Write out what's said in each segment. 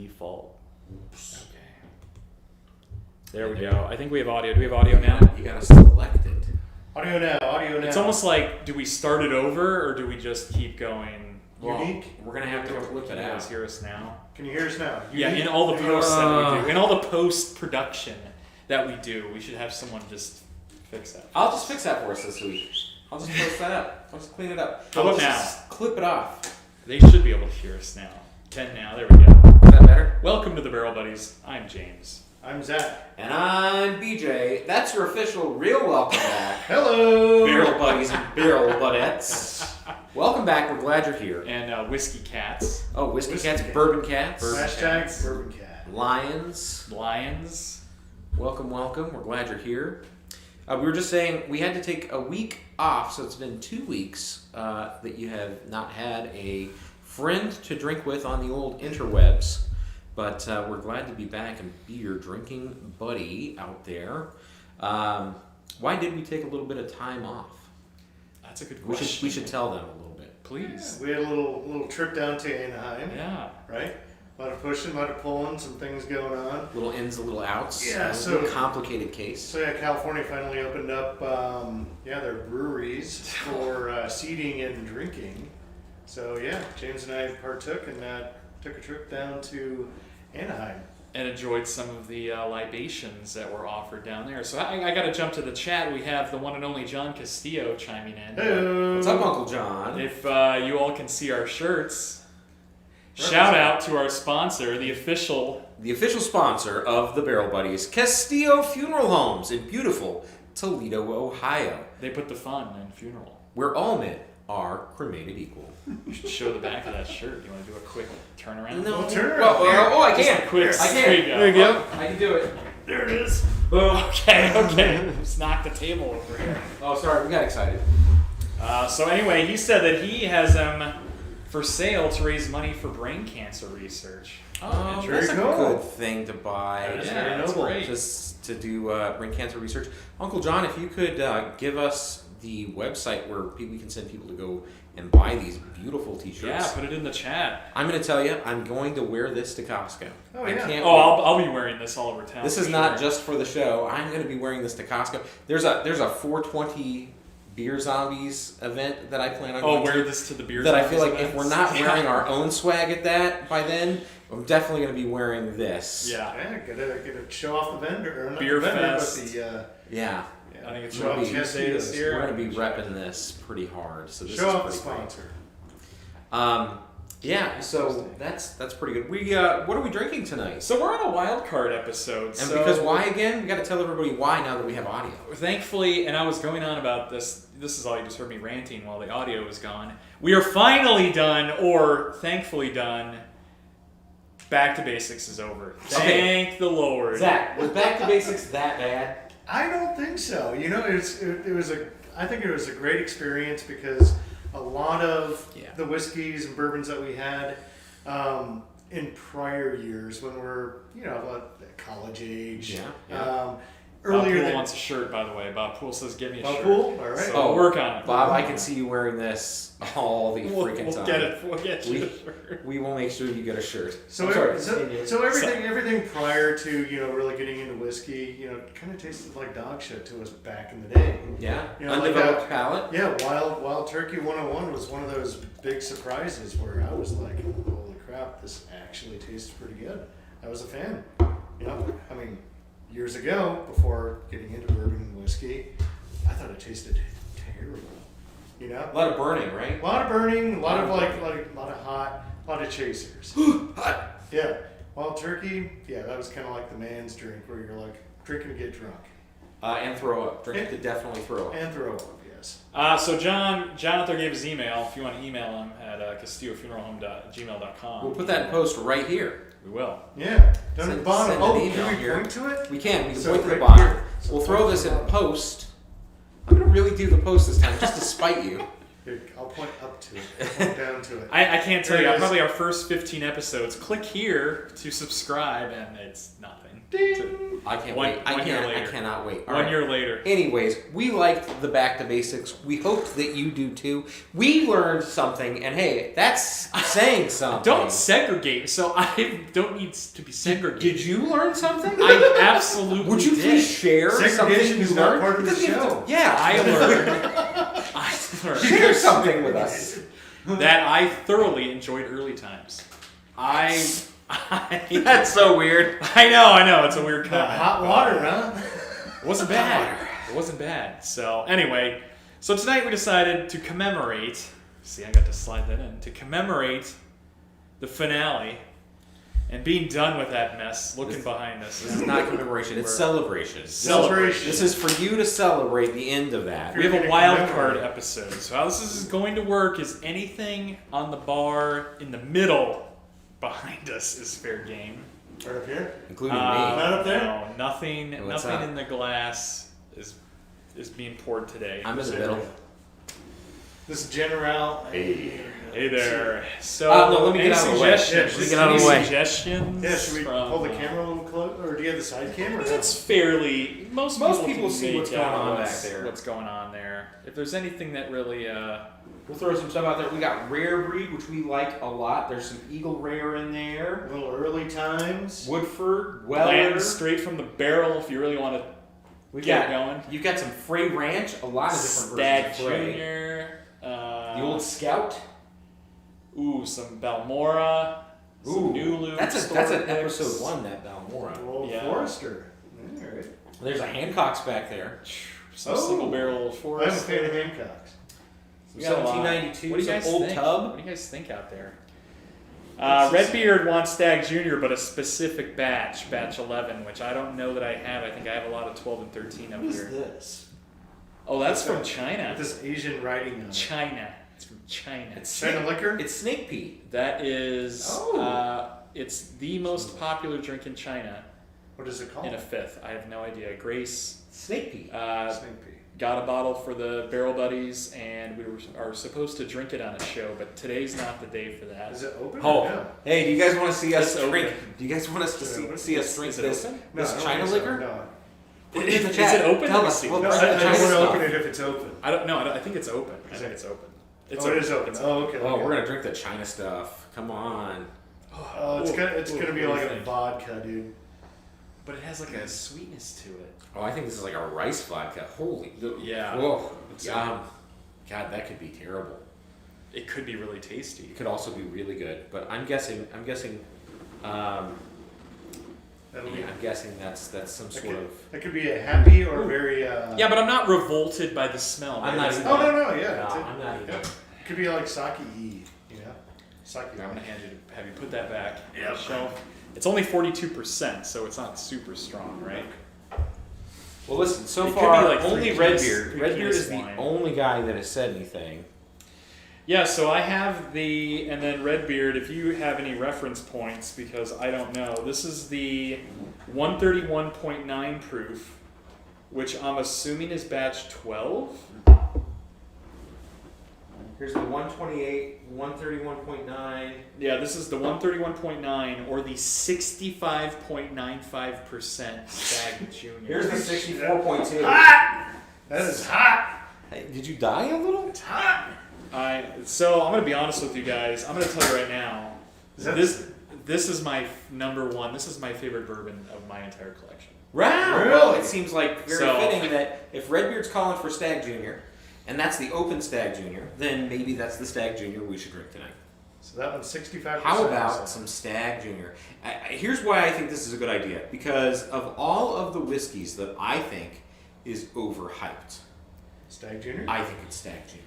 default. Oops. Okay. There we go. I think we have audio. Do we have audio now? You gotta select it. Audio now. It's almost like, do we start it over or do we just keep going? Well, Unique. we're gonna have to clip Can it you guys out. hear us now? Can you hear us now? Yeah, in all the posts that we do, in all the post-production that we do, we should have someone just fix that. I'll just fix that for us this week. I'll just post that up. I'll just clean it up. How about I'll now? just clip it off. They should be able to hear us now. 10 now, there we go. Is that better? Welcome to the Barrel Buddies. I'm James. I'm Zach. And I'm BJ. That's your official real welcome back. Hello. Barrel buddies and barrel buddettes. Welcome back. We're glad you're here. And Whiskey Cats. Oh, Whiskey Whiskey Cats, Cat. Bourbon Cats, Hashtag Bourbon Cat. Lions. Lions. Welcome, welcome. We're glad you're here. We were just saying we had to take a week off, so it's been 2 weeks that you have not had a friend to drink with on the old interwebs. But we're glad to be back and be your drinking buddy out there. Why did we take a little bit of time off? That's a good question. We should tell them a little bit. Please. Yeah, we had a little trip down to Anaheim. Yeah. Right? A lot of pushing, a lot of pulling, some things going on. Little ins, a little outs. Yeah, a so- little complicated case. So yeah, California finally opened up, their breweries for seating and drinking. So yeah, James and I partook and took a trip down to Anaheim. And enjoyed some of the libations that were offered down there. So I got to jump to the chat. We have the one and only John Castillo chiming in. Hey. What's up, Uncle John? If you all can see our shirts, shout out to our sponsor, the official sponsor of the Barrel Buddies, Castillo Funeral Homes in beautiful Toledo, Ohio, They put the fun in funeral. where all men are cremated equal. You should show the back of that shirt. You want to do a quick turnaround? No, Well, turn it well, around. oh, I Just can. a quick. I can. There you go. There you go. I can do it. There it is. Boom. Okay. Just knock the table over here. Oh, sorry, we got excited. So anyway, he said that he has them for sale to raise money for brain cancer research. Oh, very that's a cool. good thing to buy. That is Yeah, very that's noble. great. Just to do brain cancer research. Uncle John, if you could give us the website where we can send people to go and buy these beautiful t-shirts. Yeah, put it in the chat. I'm going to tell you, I'm going to wear this to Costco. Oh, I yeah. can't Oh, wait. I'll be wearing this all over town. This for is not sure. just for the show. I'm going to be wearing this to Costco. There's a 420 Beer Zombies event that I plan on Oh, going wear to. this to the beer. That I feel like Zombies if we're events. not wearing our own swag at that by then, I'm definitely going to be wearing this. Yeah. Yeah, gotta show off the vendor, or not Beer the vendor, fest. but the Yeah. I think it's show off Tuesday this year. We're going to be repping this pretty hard. So this show is off the pretty great. sponsor. Yeah, so that's pretty good. We what are we drinking tonight? So we're on a Wildcard episode. And so because why again? We got to tell everybody why now that we have audio. Thankfully, and I was going on about this. This is all you just heard me ranting while the audio was gone. We are finally done, or thankfully done. Back to Basics is over. Thank the Lord. Zach, was Back to Basics that bad? I don't think so. You know, I think it was a great experience because a lot of Yeah. the whiskeys and bourbons that we had in prior years when we're, about college age. Yeah. Bob Earlier Poole than wants a shirt, by the way. Bob Poole says, "Give me a Bob shirt." Poole? All right. So Oh, we'll work on it. Bob, I can see you wearing this all the We'll freaking time. get it. We'll get you a shirt. We will make sure you get a shirt. So, I'm sorry, every- so everything prior to really getting into whiskey, kind of tasted like dog shit to us back in the day. Yeah, like undeveloped palate. Yeah, Wild Turkey 101 was one of those big surprises where I was like, holy crap, this actually tastes pretty good. I was a fan. I mean, years ago, before getting into bourbon and whiskey, I thought it tasted terrible. A lot of burning, right? A lot of burning, a lot of hot, a lot of chasers. Hot. Yeah. Wild Turkey, that was kind of like the man's drink where you're like, drink and get drunk. And throw up. Drink to definitely throw up. And throw up, yes. So John out there gave his email. If you want to email him at castillefuneralhome@gmail.com. We'll put that in post right here. We will. Yeah. Down at Send- the bottom. send an Oh, email can we here. point to it? We can So point to the right bottom. here. So We'll point throw to this the in bottom. post. I'm going to really do the post this time just to spite you. Here, I'll point up to it. I'll point down to it. I can't tell There you. it is. Probably our first 15 episodes. Click here to subscribe, and it's nothing. Ding. I can't One- wait. one year I later. cannot wait. All One right. year later. Anyways, we liked the Back to Basics. We hoped that you do too. We learned something, and hey, that's saying something. Don't segregate. So I don't need to be segregated. Did you learn something? I absolutely Would you did. please share something Segregation you is not learned? part of the Because you- show. Yeah, I learned Share something with us. that I thoroughly enjoyed early times. That's so weird. I know. It's a weird The comment. hot water, huh? It wasn't bad. It wasn't bad. So anyway, so tonight we decided to commemorate. See, I got to slide that in to commemorate the finale and being done with that mess. Looking behind us, This is not commemoration, it's celebration. Celebration. This is for you to celebrate the end of that. We have a You're gonna wild commemorate. card episode. So how this is going to work is anything on the bar in the middle behind us is fair game. Right up here. Including me. Not up there? No, nothing. What's Nothing that? in the glass is being poured today. I'm in the middle. This is General. Hey there. So, No, let me any get out of the way. suggestions? Let me get out of the way. Suggestions? Yeah, should we from, pull the camera a little close, or do you have the side camera? It's fairly. Most people can see make what's going out on back what's- there. What's going on there? If there's anything that really, We'll throw some stuff out there. We got Rare Breed, which we like a lot. There's some Eagle Rare in there. A little early times. Woodford, Weller. lands straight from the barrel if you really want to We've get got it going. You've got some Frey Ranch, a lot of different Stag versions of Frey. Junior. The Old Scout. Some Balmora. Some Nulu. That's an store picks. episode 1, that Balmora. Old Yeah. Forester. All right. There's a Hancock's back there. Some Oh. single barrel I'm a forest. fan of Hancocks. We got a lot. 1792, What do you some guys old think? tub. What do you guys think out there? Redbeard wants Stag Junior, but a specific batch, batch 11, which I don't know that I have. I think I have a lot of 12 and 13 up What is here. this? Oh, that's from With China. this Asian writing on it. China. It's from China. It's China liquor? It's Snake Pea. That is. Oh. It's the most popular drink in China What is it called? in a fifth. I have no idea. Grace Snake Pea. Snake pea. got a bottle for the Barrel Buddies, and are supposed to drink it on a show, but today's not the day for that. Is it open? Oh, Or no? hey, do you guys want to see us It's drink? open. Do you guys want us to Is it see, open? see us drink Is it this? open? No, I This don't China think so. liquor? No. Put it in the Is chat. it open? Tell Let me us. see. We'll No, try I the don't China want to stuff. open it if it's open. I don't know. I think it's open. I think it's open. It's It is open. It's Oh, okay. Oh, okay. we're gonna drink the China stuff. Come on. Oh, it's gonna be what do like you a think? vodka, dude. But it has like a sweetness to it. Oh, I think this is like a rice vodka. Holy. Yeah. Whoa. It's Yum. God, that could be terrible. It could be really tasty. It could also be really good, but I'm guessing. That'll be. I'm guessing that's some sort of. That could be a happy or very. Yeah, but I'm not revolted by the smell. I'm right? not That's- either. Oh no, yeah. No, it's I'm not either. yeah. It could be like sake-y, you know. Sake. I'm gonna have you put that back on Yep. the shelf. It's only 42%, so it's not super strong, right? Well, listen. So It could far, be like only three Redbeard. keys- Redbeard is the wine. only guy that has said anything. Yeah, so I have and then Redbeard, if you have any reference points, because I don't know. This is the 131.9 proof, which I'm assuming is batch 12. Here's the 128, 131.9. Yeah, this is the 131.9 or the 65.95% Stag Junior. Here's the 64.2. Hot. That is hot. Hey, did you die a little? It's hot. So I'm gonna be honest with you guys. I'm gonna tell you right now. Is that- This is my number one. This is my favorite bourbon of my entire collection. Wow. Really? Well, it seems like very So- fitting that if Redbeard's calling for Stag Junior, and that's the open Stag Junior, then maybe that's the Stag Junior we should drink tonight. So that one's 65%. How about some Stag Junior? Here's why I think this is a good idea. Because of all of the whiskeys that I think is overhyped, Stag Junior? I think it's Stag Junior.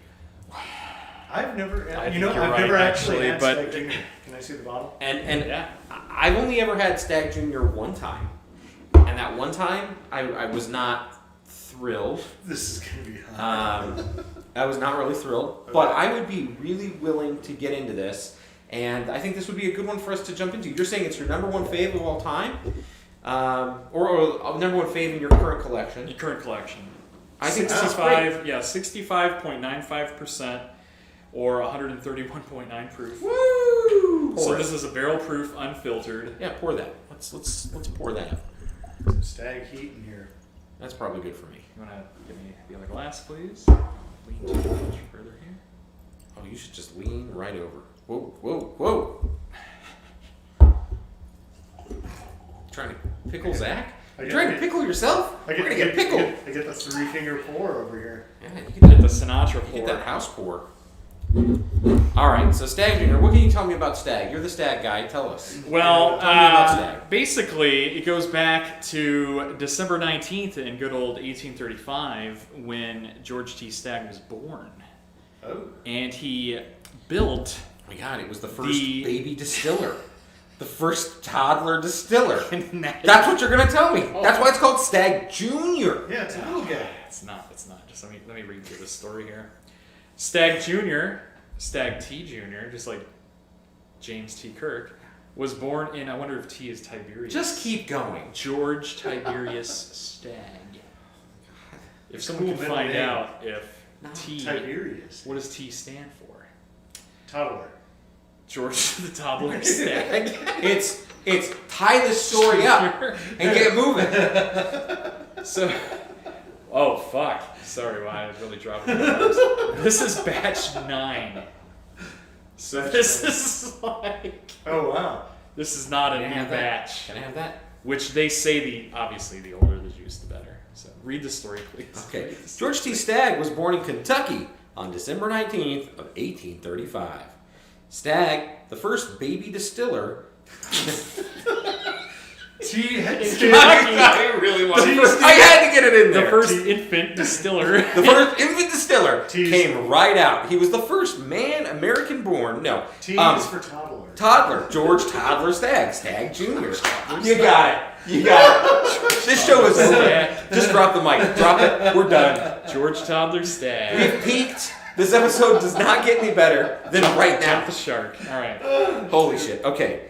I've never, I you think know, you're I've right, never actually actually, had but- Stag Junior. Can I see the bottle? And Yeah. I've only ever had Stag Junior one time. And that one time, I was not thrilled. This is gonna be hot. I was not really thrilled, but I would be really willing to get into this, and I think this would be a good one for us to jump into. You're saying it's your number one fave of all time, or number one fave in your current collection. Your current collection. I think 65. Yeah, 65.95%. or 131.9 proof. Woo! So Pour it. this is a barrel proof, unfiltered. Yeah, pour that. Let's pour that. Some stag heat in here. That's probably good for me. You want to give me the other glass, please? Lean too much further here. Oh, you should just lean right over. Whoa, whoa, whoa! Trying to pickle Zach? I You get- trying to pickle yourself? I We're gonna get pickled. I get the 3-finger pour over here. Yeah, you Get get the Sinatra Get pour. that house pour. All right, so Stag Junior, what can you tell me about Stag? You're the Stag guy. Tell us. Well, Tell me about Stag. basically, it goes back to December 19th in good old 1835 when George T. Stagg was born. Oh. And he built... Oh my God, it was the first The- baby distiller, the first toddler distiller. That's That's what you're gonna tell me. That's why it's called Stag Junior. Yeah, it's a little guy. It's not. It's not. Just let me read you this story here. Stagg Jr., Stagg T. Jr., just like James T. Kirk, was born in. I wonder if T is Tiberius. Just keep going. George Tiberius Stagg. If someone Cool can middle find name. out if T. Tiberius. What does T stand for? Toddler. George the Toddler Stagg. It's tie this story up and get moving. So, oh fuck! Sorry, I was really dropping the numbers. This is batch 9. So this is like Oh, wow. this is not a Can I new have that? batch. Can I have that? Which they say obviously the older the juice the better. So read the story, please. Okay. Read the story. George T. Stagg was born in Kentucky on December 19th of 1835. Stagg, the first baby distiller. I really wanted I had to get it in The there. first infant distiller. The first infant distiller T- came right out. He was the first man American-born. No. T is for toddler. Toddler. George Toddler Stagg. Stagg Jr. You got it. You got it. This show is over. Just drop the mic. Drop it. We're done. George Toddler Stagg. We've peaked. This episode does not get any better than right now. Jump the shark. All right. Holy shit. Okay.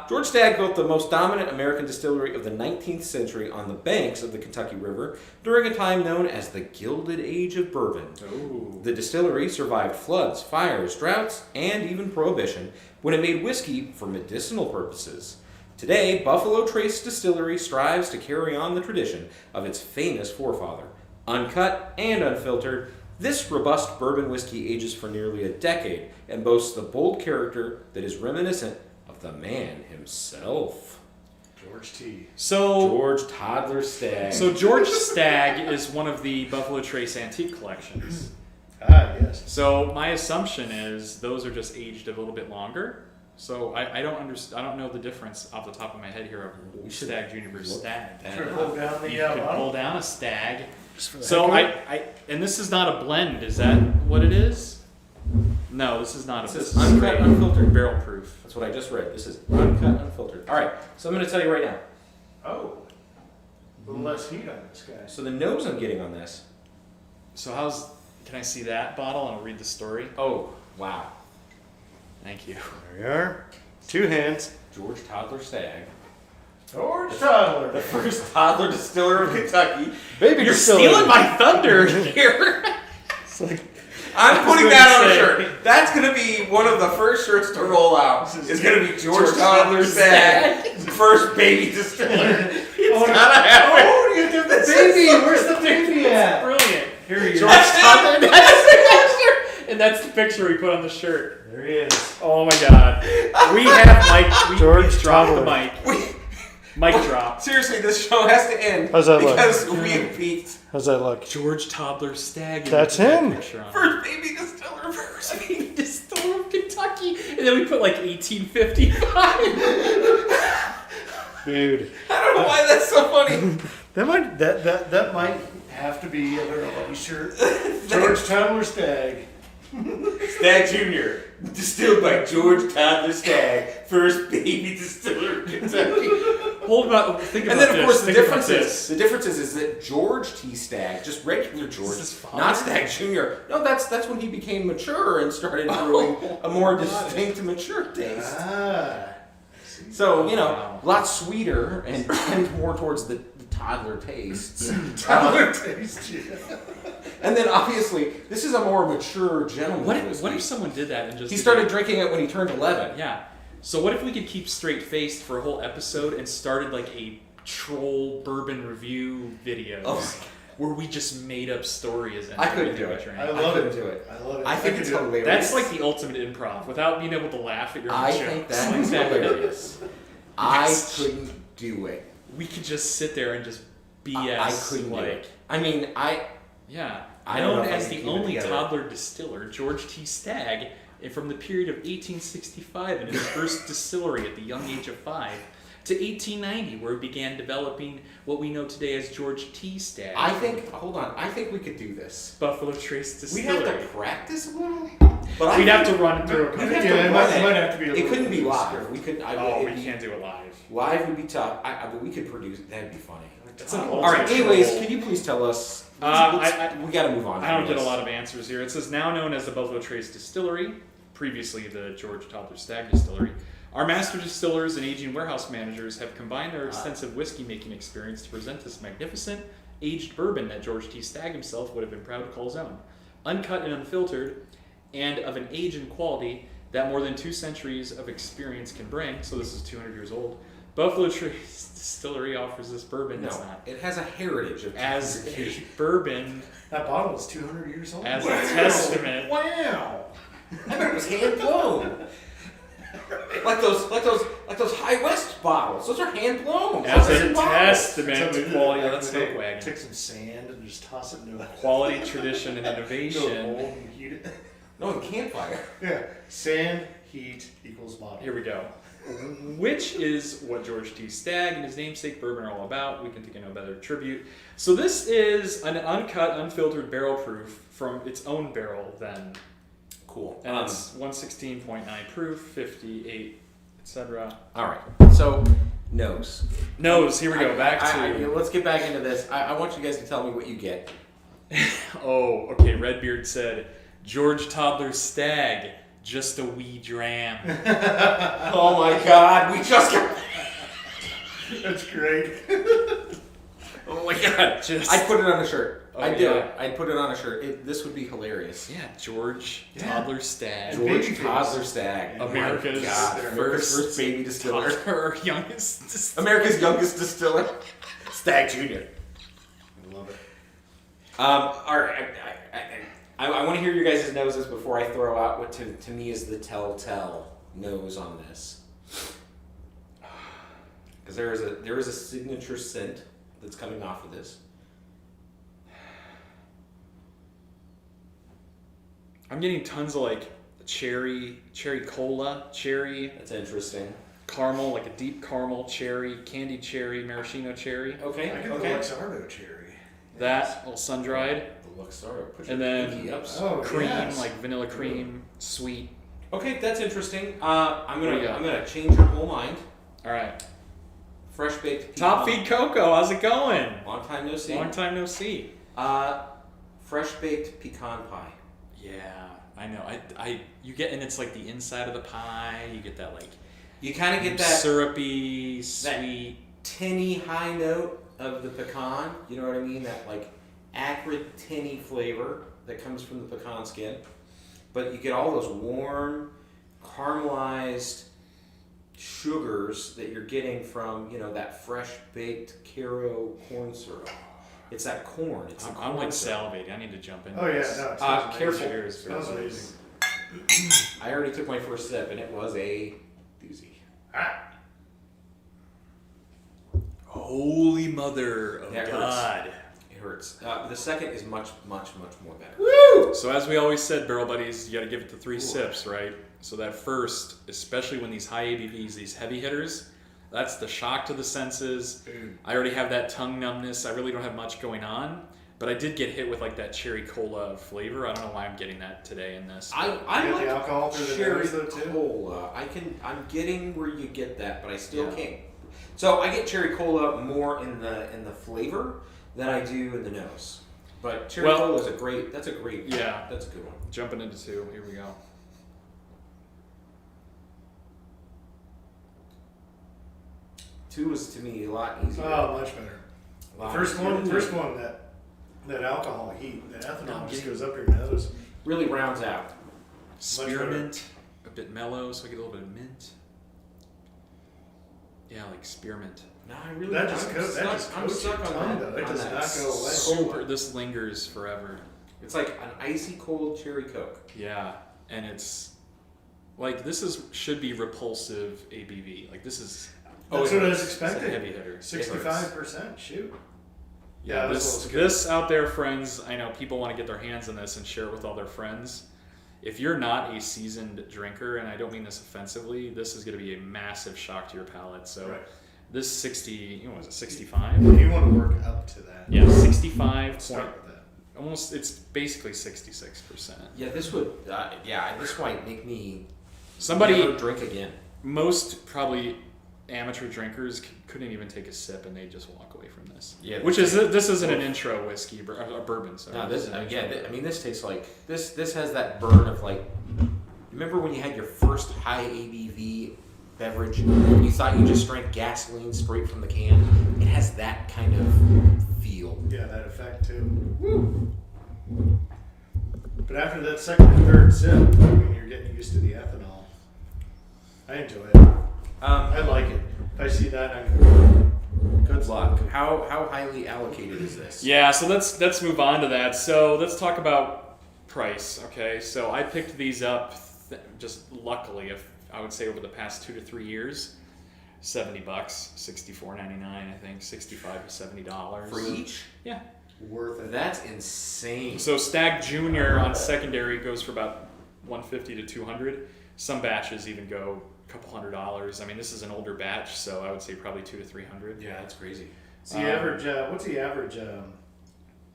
George Stagg built the most dominant American distillery of the 19th century on the banks of the Kentucky River during a time known as the Gilded Age of Bourbon. Ooh. The distillery survived floods, fires, droughts, and even prohibition when it made whiskey for medicinal purposes. Today, Buffalo Trace Distillery strives to carry on the tradition of its famous forefather. Uncut and unfiltered, this robust bourbon whiskey ages for nearly a decade and boasts the bold character that is reminiscent of the man himself. George T. So George Toddler Stagg. So George Stagg is one of the Buffalo Trace antique collections. Ah, yes. So my assumption is those are just aged a little bit longer. So I don't understand. I don't know the difference off the top of my head here We of should Stagg Junior versus look Stagg. that Sure, up. pull down the You could pull bottle. down a Stagg. Just for the So heck of it. and this is not a blend. Is that what it is? No, this is not. This This is is uncut, straight unfiltered. barrel proof. That's what I just read. This is uncut, unfiltered. All right, so I'm going to tell you right now. Oh. A little less heat on this guy. So the nose I'm getting on this. So can I see that bottle and I'll read the story? Oh, wow. Thank you. There we are. 2 hands. George Toddler Stagg. George Toddler. The first toddler distiller of Kentucky. Baby You're distillery. stealing my thunder here. It's like, I'm putting was that on gonna a say. shirt. That's going to be one of the first shirts to roll out. This is It's going to be George George Toddler Toddler Stagg, first baby distiller. It's gotta happen. oh, you did the baby. Where's the baby at? Brilliant. Here he is. George Toddler. And that's the picture we put on the shirt. There he is. Oh my god. We have Mike. George we dropped the Toddler. mic. Mic drop. Seriously, this show has to end. How's that look? Because we have peaked. How's that look? George Toddler Stagg. and That's we put that him. picture on. First baby distiller. First baby Distiller of Kentucky. And then we put like 1855. Dude. I don't know why that's so funny. That might have to be a very shirt. George Toddler Stagg. Stagg Jr., distilled by George Toddler Stagg, first baby distiller of Kentucky. Hold on. Think about And then, of this. course, the Think about difference this. is that George T. Stagg, just regular George, his father? not Stagg Jr. No, that's when he became mature and started brewing a more distinct and mature taste. Ah. So, Wow. a lot sweeter and tend more towards the toddler tastes. Toddler taste. Yeah. And then obviously, this is a more mature gentleman. What if someone did that and just... He started drinking it when he turned 11. Yeah. So what if we could keep straight-faced for a whole episode and started like a troll bourbon review video where we just made up stories and I couldn't do it. I love it. Do it. I love it. I think it's hilarious. That's like the ultimate improv without being able to laugh at your own I jokes. think that is Like hilarious. Yes. I couldn't do it. We could just sit there and just BS. I couldn't do it. I mean, Yeah. I don't Known know if I as can the keep it only together. toddler distiller, George T. Stagg, from the period of 1865 in his first distillery at the young age of 5, to 1890, where he began developing what we know today as George T. Stagg. I think we could do this. Buffalo Trace We Distillery. have to practice a little. But We'd have to run through a We'd couple. have Yeah, to it run might have to be a It little couldn't be bit live. We could. We can't do it live. Live would be tough. But we could produce. That'd be funny. It's an All right. ultimate Anyways, troll. can you please tell us? We got to move on. I don't from get a this. lot of answers here. It says, now known as the Buffalo Trace Distillery, previously the George Toddler Stagg Distillery, our master distillers and aging warehouse managers have combined their extensive whiskey making experience to present this magnificent aged bourbon that George T. Stagg himself would have been proud to call his own. Uncut and unfiltered, and of an age and quality that more than 2 centuries of experience can bring, so this is 200 years old, Buffalo Trace Distillery offers this bourbon. It's No, not. it has a heritage of As 200 a years. bourbon, That bottle is 200 years old. as a testament. Wow. I bet it was hand blown. like those High West bottles. Those are hand blown. As Those a are bottles. testament Somebody to did quality. back Let's in the go, day. wagon. Take some sand and just toss it into a Quality, tradition, and into a innovation. bowl and heat it. No, the campfire. Yeah. Sand, heat equals bottle. Here we go. Which is what George T. Stagg and his namesake bourbon are all about. We can think of no better tribute. So this is an uncut, unfiltered barrel proof from its own barrel then. Cool. And it's 116.9 proof, 58, etc. All right. So nose. Nose, here we go. Back to... Let's get back into this. I want you guys to tell me what you get. Oh, okay. Redbeard said, George Toddler Stagg, just a wee dram. Oh my God! We just got. That's great. Oh my God! Just... I'd put it on a shirt. Oh, I'd do yeah. it. I'd put it on a shirt. This would be hilarious. Yeah, George Yeah. Toddler Stagg. George George Babyface. Toddler Stagg. Oh my America's God. America's first first baby distiller. Toddler youngest distiller. America's youngest distiller. Stagg Jr. I love it. All right. I want to hear your guys' noses before I throw out what to me is the telltale nose on this. Because there is a signature scent that's coming off of this. I'm getting tons of like cherry cola, cherry, That's interesting. caramel, like a deep caramel cherry, candied cherry, maraschino cherry. Okay. I get the Okay. Luxardo cherry. That, all sun dried. The Luxardo. Put And your then- pinky up. Oh, Cream, yes. like vanilla cream, sweet. Okay, that's interesting. I'm What do you got? gonna change your whole mind. All right. Fresh baked Top pecan. Feed Coco, how's it going? Long time no see. Long time no see. Fresh baked pecan pie. Yeah, I know. You get, and it's like the inside of the pie. You get that like You kind of get that syrupy, sweet. tinny high note of the pecan. You know what I mean? That like acrid tinny flavor that comes from the pecan skin. But you get all those warm, caramelized sugars that you're getting from, that fresh baked Caro corn syrup. It's that corn. It's the I'm corn like syrup. salivating. I need to jump in. Oh yeah, this. no. It smells amazing. Careful. Cheers. It smells amazing. I already took my first sip and it was a doozy. Holy Mother of That hurts. God. It hurts. The second is much, much, much more better. Woo! So as we always said, barrel buddies, you got to give it the 3 sips, right? So that first, especially when these high ABVs, these heavy hitters, that's the shock to the senses. I already have that tongue numbness. I really don't have much going on, but I did get hit with like that cherry cola flavor. I don't know why I'm getting that today in this. I You get like the alcohol through the cherry nose though too. cola. I'm getting where you get that, but I still Yeah. can't. So I get cherry cola more in the flavor than I do in the nose. But cherry cola is a great. That's a great. Yeah. That's a good one. Jumping into 2. Here we go. Two is to me a lot easier. Oh, much better. First one, that alcohol heat, that ethanol just goes up your nose. Really rounds out. Spearmint, a bit mellow, so I get a little bit of mint. Yeah, like spearmint. No, I really. That just coats your tongue, though. It does not go away. Super. This lingers forever. It's like an icy cold cherry Coke. Yeah, and it's like should be repulsive ABV. Like this is. That's what I was It's expecting. a heavy hitter. 65%. Shoot. Yeah, this out there, friends. I know people want to get their hands on this and share it with all their friends. If you're not a seasoned drinker, and I don't mean this offensively, this is going to be a massive shock to your palate. So Right. this 60, was it 65? You want to work up to that. Yeah, 65. Start with that. Almost, it's basically 66%. Yeah, this would. This might make me Somebody never drink again. Most probably amateur drinkers couldn't even take a sip and they just walk away from this. Yeah, this isn't an intro whiskey, a bourbon. Sorry. No, this tastes like this. This has that burn of like. Remember when you had your first high ABV beverage and you thought you just drank gasoline straight from the can? It has that kind of feel. Yeah, that effect too. Woo. But after that second and third sip, I mean, you're getting used to the ethanol. I enjoy it. I like it. If I see that, I'm Good luck. How highly allocated is this? Yeah, so let's move on to that. So let's talk about price. Okay, so I picked these up just luckily, if I would say over the past 2 to 3 years, $70, $64.99, I think, $65 to $70 For each? Yeah, worth it. That's insane. So Stag Junior on secondary goes for about $150 to $200. Some batches even go a couple $100. I mean, this is an older batch, so I would say probably $200 to $300. Yeah, that's crazy. So the average, what's the average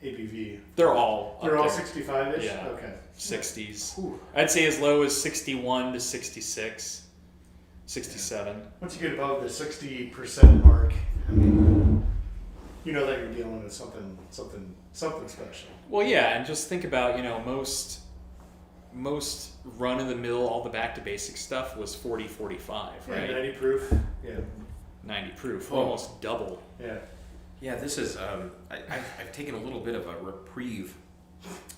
ABV? They're all They're all there. 65-ish? Yeah. Okay. 60s. Ooh. I'd say as low as 61 to 66, 67. Once you get above the 60% mark, I mean, you know that you're dealing with something special. Well, yeah, and just think about, most run-of-the-mill, all the back-to-basic stuff was 40, 45, Yeah, right? 90 proof. Yeah. 90 proof, Oh. almost double. Yeah. Yeah, this is. I've taken a little bit of a reprieve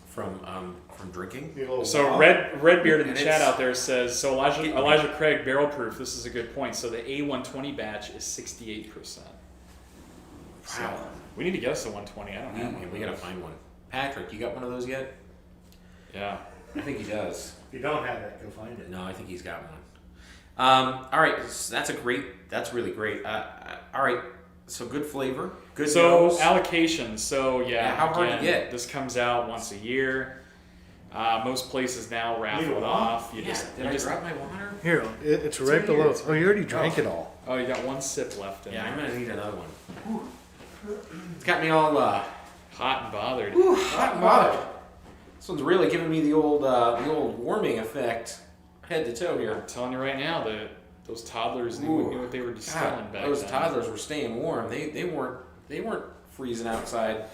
from drinking. Need a little So wow. Redbeard in the And chat it's- out there says, so Elijah Craig barrel proof, this is a good point. So the A120 batch is 68%. So Wow. we need to get us a 120. I don't have one. We gotta find one. Patrick, you got one of those yet? Yeah. I think he does. If you don't have it, go find it. No, I think he's got one. All right, that's really great. All right, so good flavor, good So nose. allocation. So yeah, how hard to again, get? This comes out once a year. Most places now raffle it Need a off. Did I drop my water? Here, it's right below. Oh, you already drank it all. Oh, you got one sip left in Yeah, there. I'm gonna need another one. It's got me all Hot and bothered. hot and bothered. This one's really giving me the old warming effect, head to toe here. I'm telling you right now that those toddlers knew what they were distilling God, back those then. toddlers were staying warm. They weren't freezing outside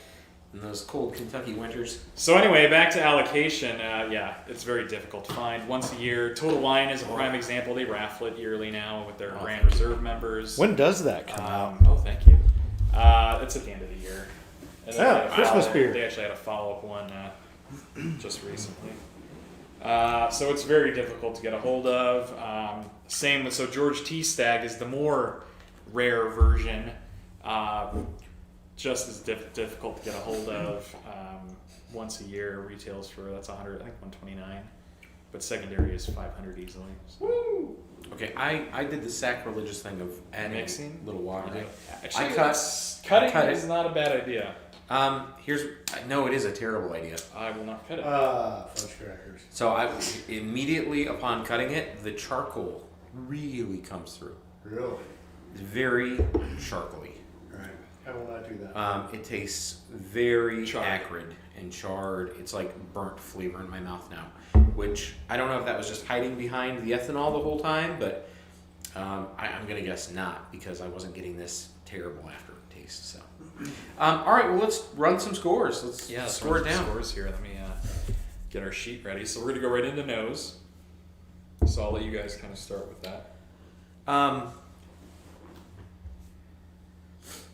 in those cold Kentucky winters. So anyway, back to allocation. Yeah, it's very difficult to find once a year. Total Wine is a prime example. They raffle it yearly now with their Grand Reserve members. When does that come out? Oh, thank you. It's at the end of the year. And then they had a Christmas follow- beer. They actually had a follow-up one just recently. So it's very difficult to get a hold of. Same with, so George T. Stagg is the more rare version. Just as difficult to get a hold of. Once a year, retails for, that's 100, I think 129. But secondary is 500 easily. So. Woo! Okay, I did the sacrilegious thing of adding Mixing? a little water. Yeah. I Actually, cut cutting it. is not a bad idea. No, it is a terrible idea. I will not cut it. Fudge crackers. So I immediately upon cutting it, the charcoal really comes through. Really? It's very charcoaly. Right. I will not do that. It tastes very Charred. acrid and charred. It's like burnt flavor in my mouth now, which I don't know if that was just hiding behind the ethanol the whole time, but I'm gonna guess not, because I wasn't getting this terrible aftertaste. So, all right, well, let's run some scores. Let's score it down. Scores here. Let me get our sheet ready. So we're gonna go right into nose. So I'll let you guys kind of start with that.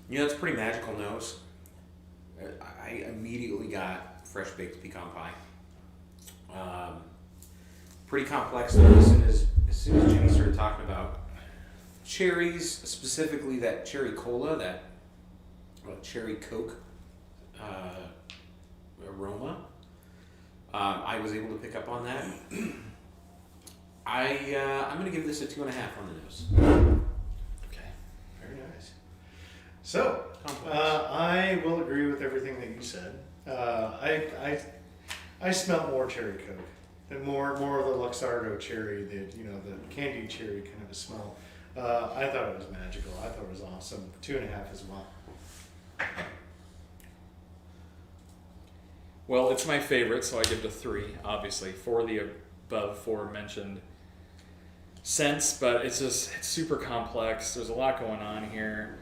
It's a pretty magical nose. I immediately got fresh baked pecan pie. Pretty complex though. As soon as Jimmy started talking about cherries, specifically that cherry cola, that cherry Coke aroma, I was able to pick up on that. I'm gonna give this a 2.5 on the nose. Okay, very nice. So, I will agree with everything that you said. I smelled more cherry Coke, and more of the Luxardo cherry, the candied cherry kind of a smell. I thought it was magical. I thought it was awesome. 2.5 as well. Well, it's my favorite, so I give it a 3, obviously, for the above aforementioned sense, but it's super complex. There's a lot going on here,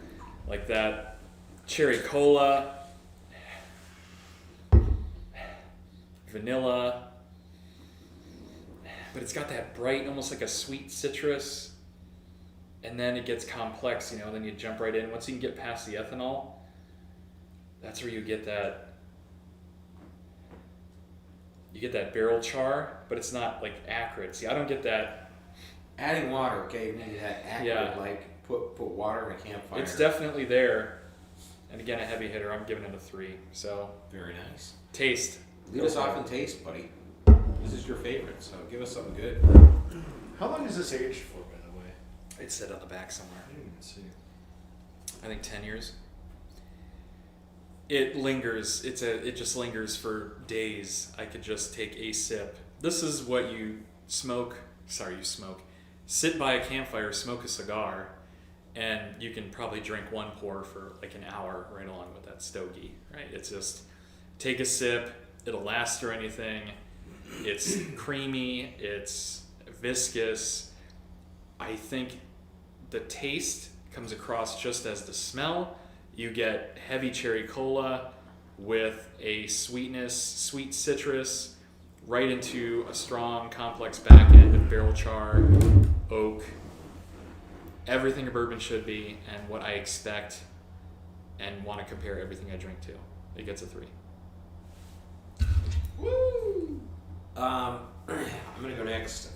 like that cherry cola, vanilla, but it's got that bright, almost like a sweet citrus, and then it gets complex, then you jump right in. Once you can get past the ethanol, that's where you get that barrel char, but it's not like acrid. See, I don't get that. Adding water gave me that acrid, like put water in a campfire. It's definitely there. And again, a heavy hitter. I'm giving it a 3. So very nice. Taste. Lead us off in taste, buddy. This is your favorite, so give us something good. How long is this aged for, by the way? It's set on the back somewhere. I didn't even see. I think 10 years. It lingers. It just lingers for days. I could just take a sip. This is what you smoke. Sit by a campfire, smoke a cigar, and you can probably drink one pour for like an hour right along with that stogie, right? It's just take a sip. It'll last through anything. It's creamy. It's viscous. I think the taste comes across just as the smell. You get heavy cherry cola with a sweet citrus, right into a strong, complex back end of barrel char, oak, everything a bourbon should be, and what I expect and want to compare everything I drink to. It gets a 3. Woo! I'm gonna go next.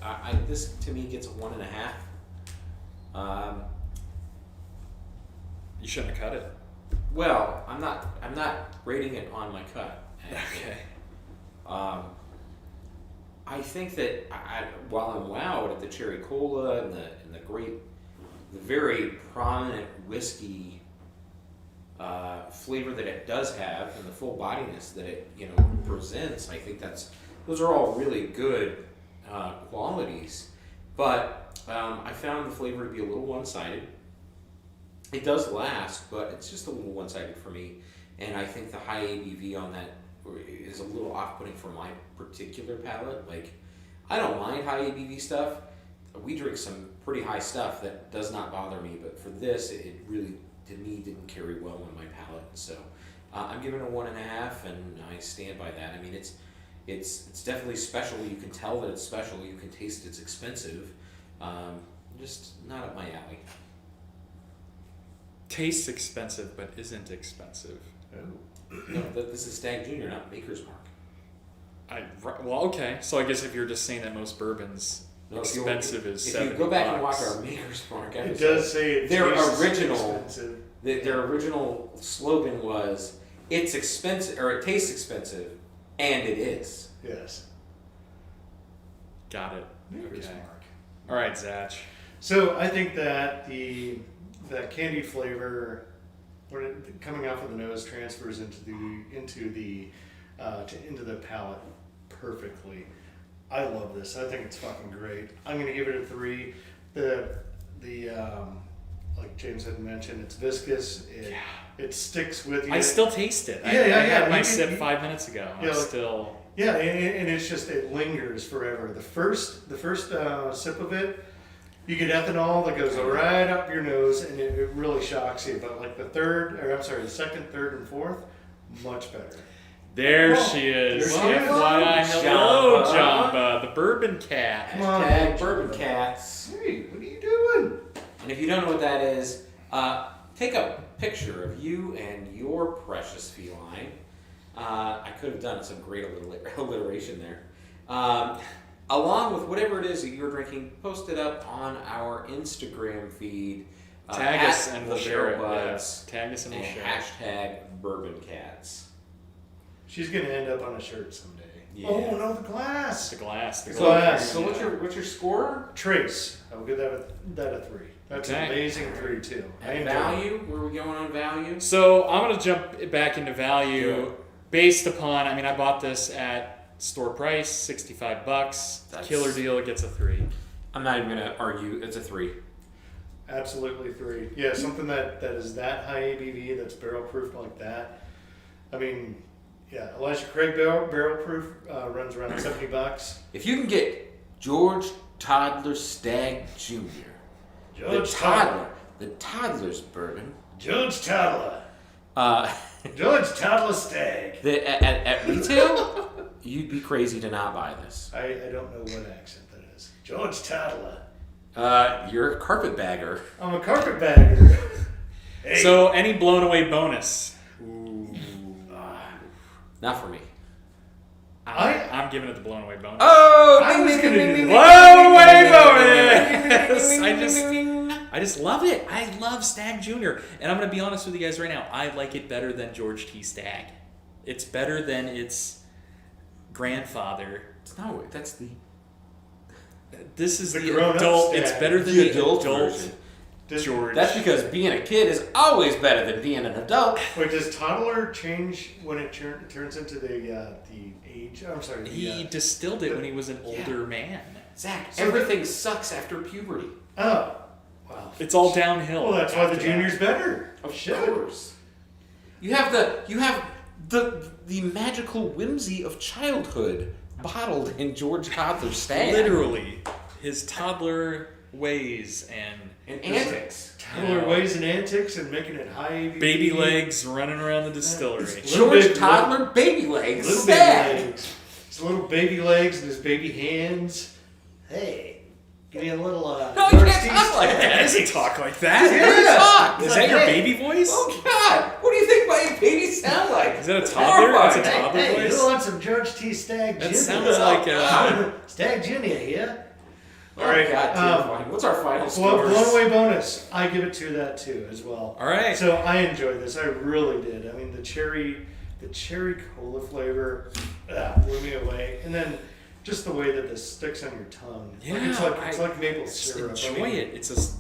This to me gets a 1.5. You shouldn't have cut it. Well, I'm not rating it on my cut. Okay. I think that while I'm wowed at the cherry cola and the very prominent whiskey flavor that it does have and the full bodiness that it presents, I think those are all really good qualities. But I found the flavor to be a little one-sided. It does last, but it's just a little one-sided for me. And I think the high ABV on that is a little off-putting for my particular palate. Like, I don't mind high ABV stuff. We drink some pretty high stuff that does not bother me, but for this, it really, to me, didn't carry well on my palate. So I'm giving it a 1.5, and I stand by that. I mean, it's definitely special. You can tell that it's special. You can taste it's expensive. Just not up my alley. Tastes expensive, but isn't expensive. Oh. No, this is Stag Junior, not Maker's Mark. Well, okay. So I guess if you're just saying that most bourbons expensive is $70. If you go back and watch our Maker's Mark episode, it does say their their original slogan was "It's expensive" or "It tastes expensive," and it is. Yes. Got it. Maker's Okay. Mark. All right, Zach. So I think that that candy flavor, when coming off of the nose, transfers into the palate perfectly. I love this. I think it's fucking great. I'm gonna give it a 3. The like James had mentioned, it's viscous. It sticks with you. I still taste it. I had my sip 5 minutes ago. I'm still. Yeah, and it's just, it lingers forever. The first sip of it, you get ethanol that goes right up your nose, and it really shocks you. But like the second, third, and fourth, much better. There she is. There she is. FYI, hello, Jamba, the bourbon cat. Hashtag bourbon cats. Hey, what are you doing? And if you don't know what that is, take a picture of you and your precious feline. I could have done some great alliteration there. Along with whatever it is that you're drinking, post it up on our Instagram feed. Tag us and the we'll share it. Buds, Tag us and we'll share it. hashtag Bourbon Cats. She's gonna end up on a shirt someday. Yeah. Oh no, the glass. The glass. The So- glass. So what's your score? Trace. I will give that a 3. That's Okay. an amazing 3 too. I And enjoy it. value? Where are we going on value? So I'm gonna jump back into value Yeah. based upon. I mean, I bought this at store price, $65. That's- Killer deal. It gets a 3. I'm not even gonna argue. It's a 3. Absolutely 3. Yeah, something that is that high ABV, that's barrel proof like that. I mean, yeah, Elijah Craig barrel proof runs around $70. If you can get George Toddler Stagg Jr. George Toddler. The Toddler's bourbon. George Toddler. Uh, George Toddler Stag. at retail, you'd be crazy to not buy this. I don't know what accent that is. George Toddler. You're a carpetbagger. I'm a carpetbagger. Hey. So any blown away bonus? Not for me. I'm giving it the blown away bonus. Oh! I was gonna do Blown away bonus! I just love it. I love Stagg Jr. And I'm going to be honest with you guys right now. I like it better than George T. Stagg. It's better than its grandfather. No, that's the This is The the grown-up adult. Stagg. It's better than The the adult adult version. George. That's because being a kid is always better than being an adult. Wait, does toddler change when it turns into the age? I'm sorry. he distilled it when he was an older man. Zach, So everything sucks after puberty. Oh, wow. It's all downhill. Well, that's why the after junior's that. better. Of Shit. course. You have the magical whimsy of childhood bottled in George Toddler Stagg. Literally, his toddler ways and antics. Toddler ways and antics and making it high ABV. baby legs running around the distillery. It's George Little bit- Toddler baby legs. Little Stagg. baby legs. His little baby legs and his baby hands. Hey, give me a little. No, you can't talk like He that. doesn't talk like that. Yeah. Talk. Is that your baby voice? Oh God! What do you think my baby sound like? Is that a toddler? That's a Horrifying. toddler Hey, voice? you want some George T. Stagg Jr.? That sounds like Stagg Jr. here. Oh, All right, God, terrifying. What's our final Well, score? blown away bonus. I give it to that too as well. All right. So I enjoyed this. I really did. I mean, the cherry cola flavor blew me away, and then just the way that this sticks on your tongue. Yeah, It's like maple Just syrup. enjoy it. It's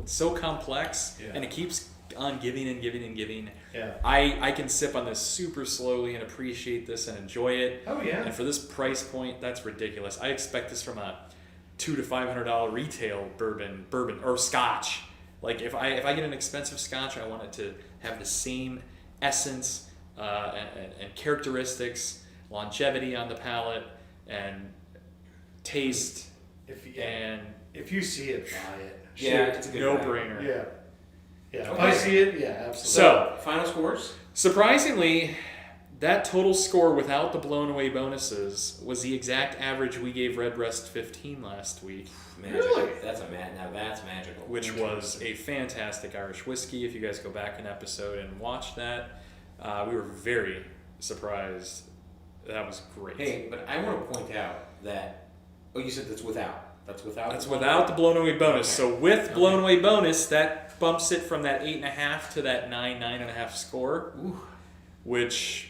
so complex, Yeah. and it keeps on giving and giving and giving. Yeah. I can sip on this super slowly and appreciate this and enjoy it. Oh yeah. And for this price point, that's ridiculous. I expect this from a $200 to $500 retail bourbon or Scotch. Like if I get an expensive Scotch, I want it to have the same essence and characteristics, longevity on the palate, and taste. If you see it, buy it. Yeah, it's a good no value. brainer. Yeah. Yeah. If Okay. I see it, yeah, absolutely. So Final scores? surprisingly, that total score without the blown away bonuses was the exact average we gave Redbreast 15 last week, Magical. Really? Now that's magical. which was a fantastic Irish whiskey. If you guys go back an episode and watch that, we were very surprised. That was great. Hey, but I want to point out that you said that's without. That's without. That's without the blown away bonus. Okay. So with blown away bonus, that bumps it from that 8.5 to that 9.5 score, Ooh. which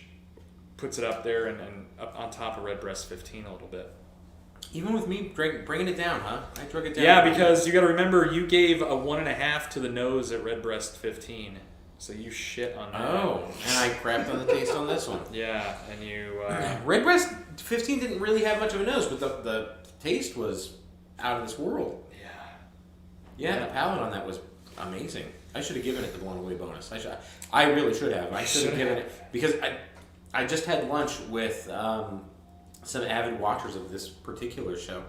puts it up there and up on top of Redbreast 15 a little bit. Even with me bringing it down, huh? I drug it down. Yeah, because you got to remember you gave a 1.5 to the nose at Redbreast 15, so you shit on that. Oh, and I crapped on the taste on this one. Yeah, and you. Redbreast 15 didn't really have much of a nose, but the taste was out of this world. Yeah, the palate on that was amazing. I should have given it the blown away bonus. I really should have. I should have given it because I just had lunch with some avid watchers of this particular show,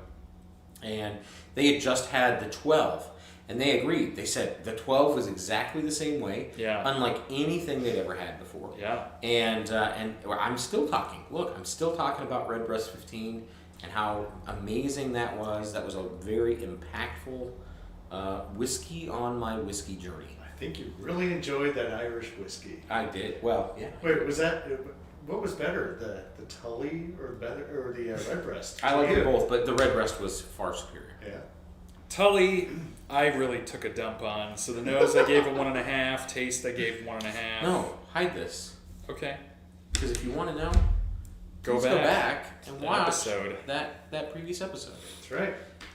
and they had just had the 12, and they agreed. They said the 12 was exactly the same way, unlike anything they'd ever had before. Yeah. And I'm still talking. Look, I'm still talking about Redbreast 15 and how amazing that was. That was a very impactful whiskey on my whiskey journey. I think you really enjoyed that Irish whiskey. I did. Well, yeah. Wait, was that what was better, the Tully or the Redbreast? I like them both, but the Redbreast was far superior. Yeah. Tully, I really took a dump on. So the nose I gave a 1.5. Taste I gave 1.5. No, hide this. Okay. Because if you want to know, Go go back and That watch episode. that previous episode. That's right.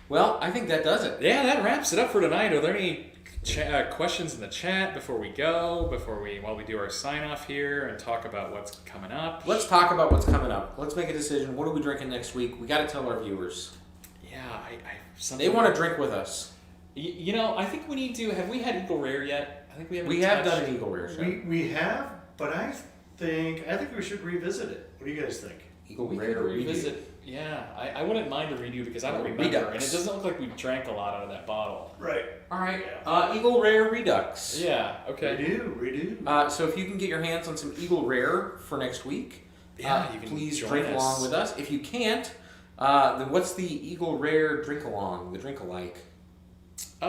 Well, I think that does it. Yeah, that wraps it up for tonight. Are there any questions in the chat before we go? While we do our sign off here and talk about what's coming up? Let's talk about what's coming up. Let's make a decision. What are we drinking next week? We got to tell our viewers. Yeah, They want to drink with us. You know, I think we need to. Have we had Eagle Rare yet? I think we haven't. We have done an Eagle Rare show. We have, but I think we should revisit it. What do you guys think? Eagle We Rare could redo. revisit. Yeah, I wouldn't mind a redo because I don't remember, Redux. and it doesn't look like we drank a lot out of that bottle. Right. All right. Eagle Rare Redux. Yeah. Okay. Redo. So if you can get your hands on some Eagle Rare for next week, Yeah, you can please join drink us. along with us. If you can't, then what's the Eagle Rare drink along? The drink alike. I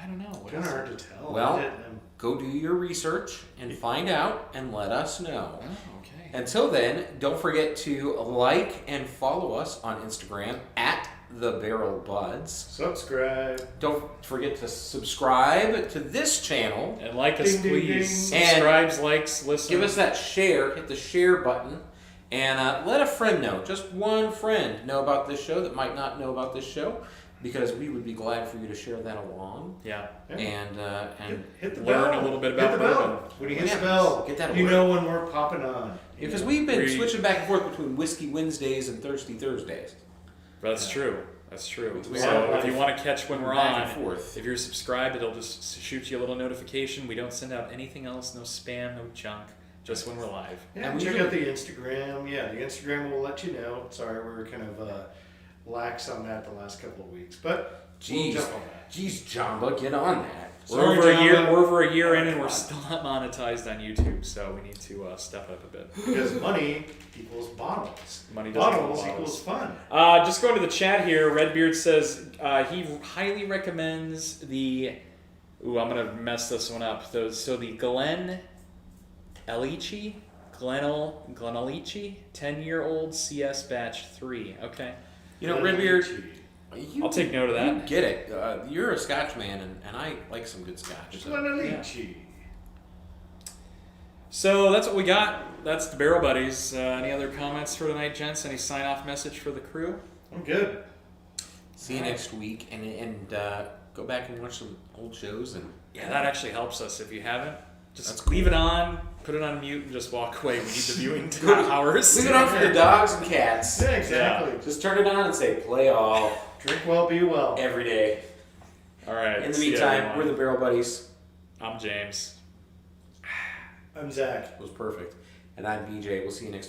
don't know. What Kind is of it? hard to tell. Well, go do your research and find out and let us know. Oh, okay. Until then, don't forget to like and follow us on Instagram at The Barrel Buds. Subscribe. Don't forget to subscribe to this channel. And like us, Ding, ding, please. ding. Subscribes, likes, listen. Give us that share. Hit the share button. And let a friend know. Just one friend know about this show that might not know about this show. Because we would be glad for you to share that along. Yeah. And Hit the learn bell. a little bit Hit about the bell. bourbon. When you hit Yeah, the bell, get that you alert. know when we're popping on. because we've been We- switching back and forth between Whiskey Wednesdays and Thirsty Thursdays. That's true. That's true. We So have if you want to catch when we're back on, and forth. if you're subscribed, it'll just shoot you a little notification. We don't send out anything else, no spam, no junk, just when we're live. Yeah, And we check usually- out the Instagram. Yeah, the Instagram will let you know. Sorry, we were kind of lax on that the last couple of weeks, but we'll Jeez, jump on that. jeez, Jamba, get on that. We're Sorry, over a year. Jamba. We're over a year Oh, in, and we're God. still not monetized on YouTube. So we need to step it up a bit. Because money equals bottles. Money doesn't Bottles equal equals fun. Just going to the chat here. Redbeard says he highly recommends the. Ooh, I'm gonna mess this one up. So the Glenalici, 10-year-old CS Batch 3. Okay. You know, Redbeard, I'll take note of that. You get it. You're a Scotch man, and I like some good Scotch. So. Glenalici. So that's what we got. That's the Barrel Buddies. Any other comments for tonight, gents? Any sign-off message for the crew? I'm good. See you next week, and go back and watch some old shows. And Yeah, that actually helps us. If you haven't, just That's cool. leave it on, put it on mute, and just walk away. We need the viewing hours. leave it on for the dogs and cats. Yeah, exactly. Just turn it on and say "Play all" Drink well, be well. every day. All right. In the see ya, meantime, everyone. we're the Barrel Buddies. I'm James. I'm Zach. It was perfect, and I'm BJ. We'll see you next week.